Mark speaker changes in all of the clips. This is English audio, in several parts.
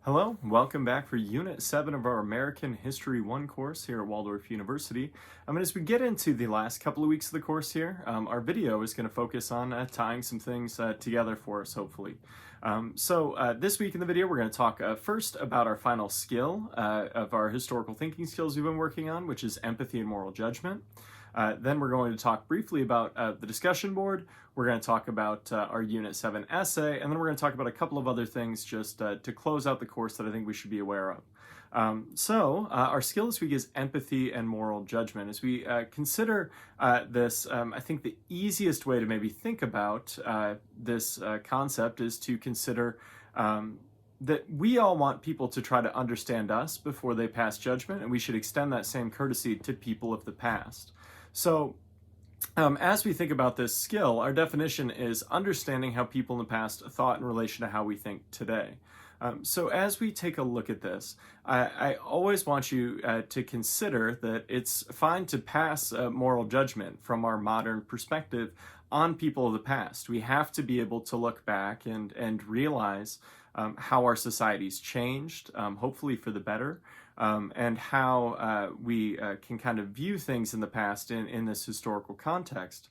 Speaker 1: Hello, welcome back for Unit 7 of our American History 1 course here at Waldorf University. As we get into the last couple of weeks of the course here, our video is going to focus on tying some things together for us, hopefully. This week in the video, we're going to talk first about our final skill of our historical thinking skills we've been working on, which is empathy and moral judgment. Then we're going to talk briefly about the discussion board. We're going to talk about our Unit 7 essay, and then we're going to talk about a couple of other things just to close out the course that I think we should be aware of. Our skill this week is empathy and moral judgment. As we consider this, I think the easiest way to maybe think about this concept is to consider that we all want people to try to understand us before they pass judgment, and we should extend that same courtesy to people of the past. As we think about this skill, our definition is understanding how people in the past thought in relation to how we think today. As we take a look at this, I always want you to consider that it's fine to pass moral judgment from our modern perspective on people of the past. We have to be able to look back and realize how our society's changed, hopefully for the better, and how we can kind of view things in the past in this historical context.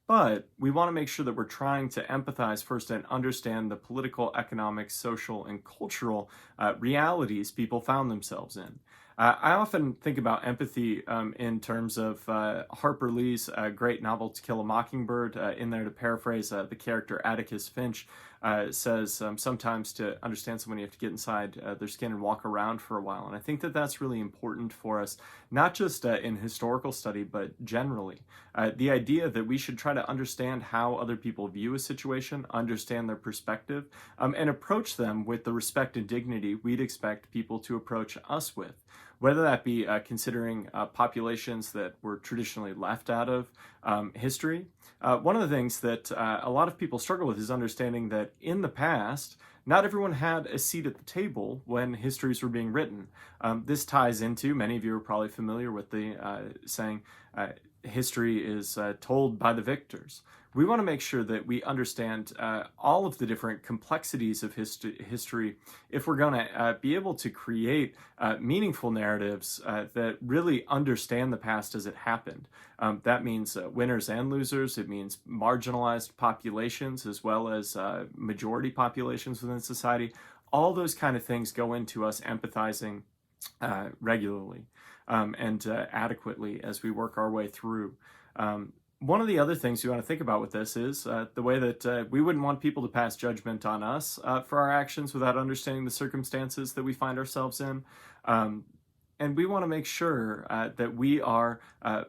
Speaker 1: But we want to make sure that we're trying to empathize first and understand the political, economic, social, and cultural realities people found themselves in. I often think about empathy in terms of Harper Lee's great novel To Kill a Mockingbird. In there, to paraphrase, the character Atticus Finch says sometimes to understand someone you have to get inside their skin and walk around for a while. And I think that that's really important for us, not just in historical study, but generally. The idea that we should try to understand how other people view a situation, understand their perspective, and approach them with the respect and dignity we'd expect people to approach us with. Whether that be considering populations that were traditionally left out of history. One of the things that a lot of people struggle with is understanding that in the past, not everyone had a seat at the table when histories were being written. This ties into, many of you are probably familiar with the saying, history is told by the victors. We want to make sure that we understand all of the different complexities of history if we're going to be able to create meaningful narratives that really understand the past as it happened. That means winners and losers. It means marginalized populations as well as majority populations within society. All those kind of things go into us empathizing regularly and adequately as we work our way through. One of the other things you want to think about with this is the way that we wouldn't want people to pass judgment on us for our actions without understanding the circumstances that we find ourselves in. And we want to make sure that we are,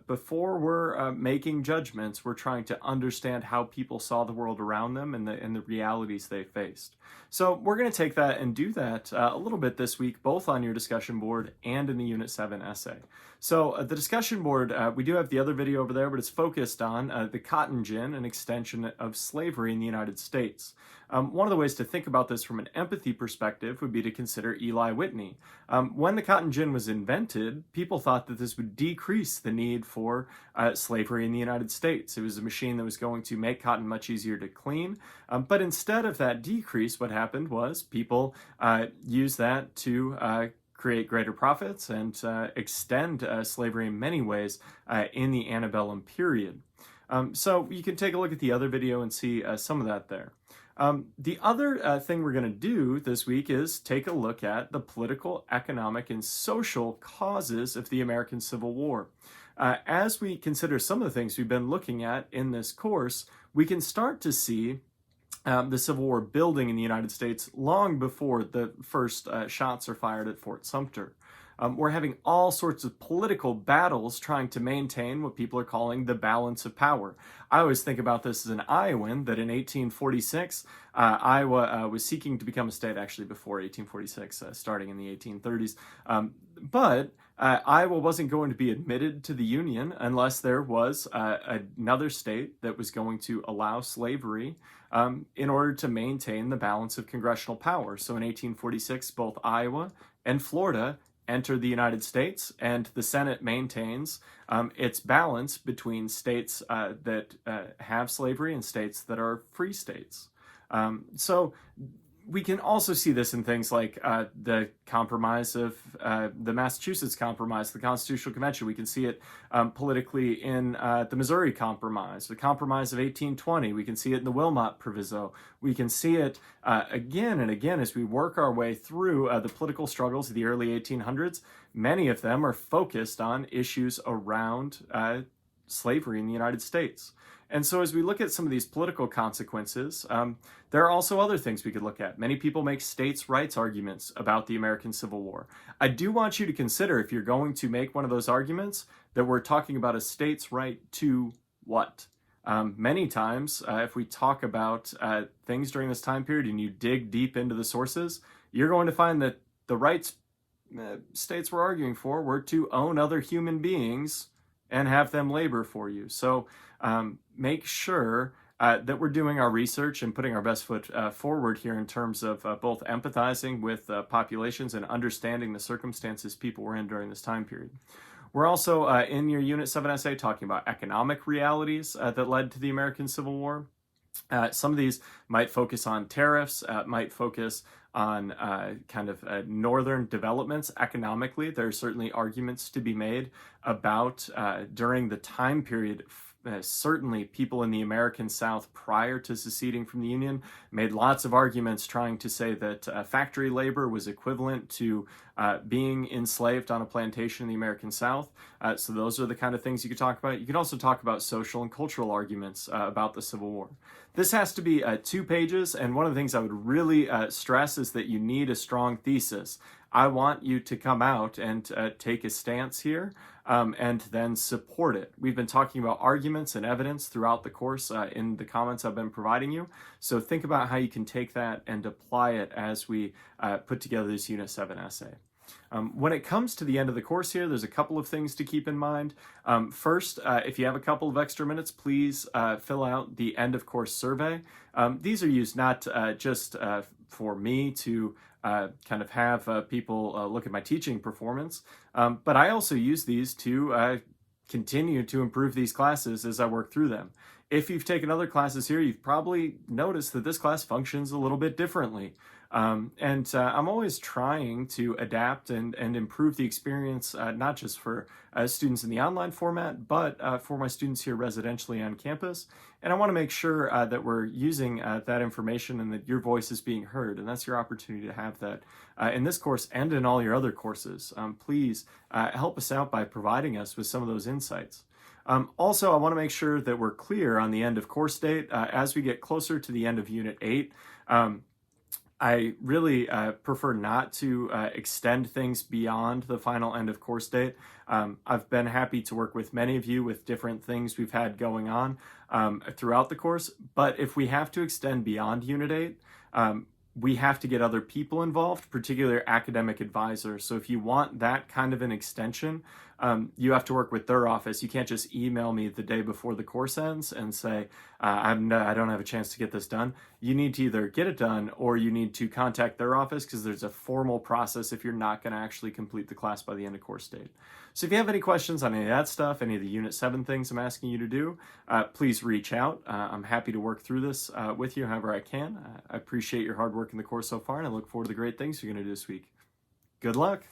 Speaker 1: before we're making judgments, we're trying to understand how people saw the world around them and the realities they faced. So we're going to take that and do that a little bit this week, both on your discussion board and in the Unit 7 essay. So the discussion board, we do have the other video over there, but it's focused on the cotton gin, an extension of slavery in the United States. One of the ways to think about this from an empathy perspective would be to consider Eli Whitney. When the cotton gin was invented, people thought that this would decrease the need for slavery in the United States. It was a machine that was going to make cotton much easier to clean. But instead of that decrease, what happened was people used that to create greater profits and extend slavery in many ways in the antebellum period. So you can take a look at the other video and see some of that there. The other thing we're going to do this week is take a look at the political, economic, and social causes of the American Civil War. As we consider some of the things we've been looking at in this course, we can start to see the Civil War building in the United States long before the first shots are fired at Fort Sumter. We're having all sorts of political battles trying to maintain what people are calling the balance of power. I always think about this as an Iowan, that in 1846, Iowa was seeking to become a state, actually before 1846, starting in the 1830s. But Iowa wasn't going to be admitted to the Union unless there was another state that was going to allow slavery in order to maintain the balance of congressional power. So in 1846, both Iowa and Florida enter the United States, and the Senate maintains its balance between states that have slavery and states that are free states. So We can also see this in things like the compromise of the Massachusetts Compromise, the Constitutional Convention. We can see it politically in the Missouri Compromise, the Compromise of 1820. We can see it in the Wilmot Proviso. We can see it again and again as we work our way through the political struggles of the early 1800s. Many of them are focused on issues around slavery in the United States. And so as we look at some of these political consequences, there are also other things we could look at. Many people make states' rights arguments about the American Civil War. I do want you to consider, if you're going to make one of those arguments, that we're talking about a state's right to what? Many times, if we talk about things during this time period and you dig deep into the sources, you're going to find that the rights states were arguing for were to own other human beings and have them labor for you. So make sure that we're doing our research and putting our best foot forward here in terms of both empathizing with populations and understanding the circumstances people were in during this time period. We're also in your Unit 7 essay talking about economic realities that led to the American Civil War. Some of these might focus on tariffs, might focus on northern developments economically. There are certainly arguments to be made about during the time period. Certainly people in the American South prior to seceding from the Union made lots of arguments trying to say that factory labor was equivalent to being enslaved on a plantation in the American South. So those are the kind of things you could talk about. You could also talk about social and cultural arguments about the Civil War. This has to be 2 pages, and one of the things I would really stress is that you need a strong thesis. I want you to come out and take a stance here and then support it. We've been talking about arguments and evidence throughout the course in the comments I've been providing you. So think about how you can take that and apply it as we put together this Unit 7 essay. When it comes to the end of the course here, there's a couple of things to keep in mind. First, if you have a couple of extra minutes, please fill out the end of course survey. These are used not just for me to have people look at my teaching performance, but I also use these to continue to improve these classes as I work through them. If you've taken other classes here, you've probably noticed that this class functions a little bit differently. I'm always trying to adapt and improve the experience, not just for students in the online format, but for my students here residentially on campus. And I want to make sure that we're using that information and that your voice is being heard. And that's your opportunity to have that in this course and in all your other courses. Please help us out by providing us with some of those insights. Also, I want to make sure that we're clear on the end of course date. As we get closer to the end of Unit 8, I really prefer not to extend things beyond the final end of course date. I've been happy to work with many of you with different things we've had going on throughout the course, but if we have to extend beyond Unit 8, we have to get other people involved, particularly academic advisors. So if you want that kind of an extension, you have to work with their office. You can't just email me the day before the course ends and say, I don't have a chance to get this done. You need to either get it done or you need to contact their office because there's a formal process if you're not going to actually complete the class by the end of course date. So if you have any questions on any of that stuff, any of the Unit 7 things I'm asking you to do, please reach out. I'm happy to work through this with you however I can. I appreciate your hard work in the course so far, and I look forward to the great things you're going to do this week. Good luck.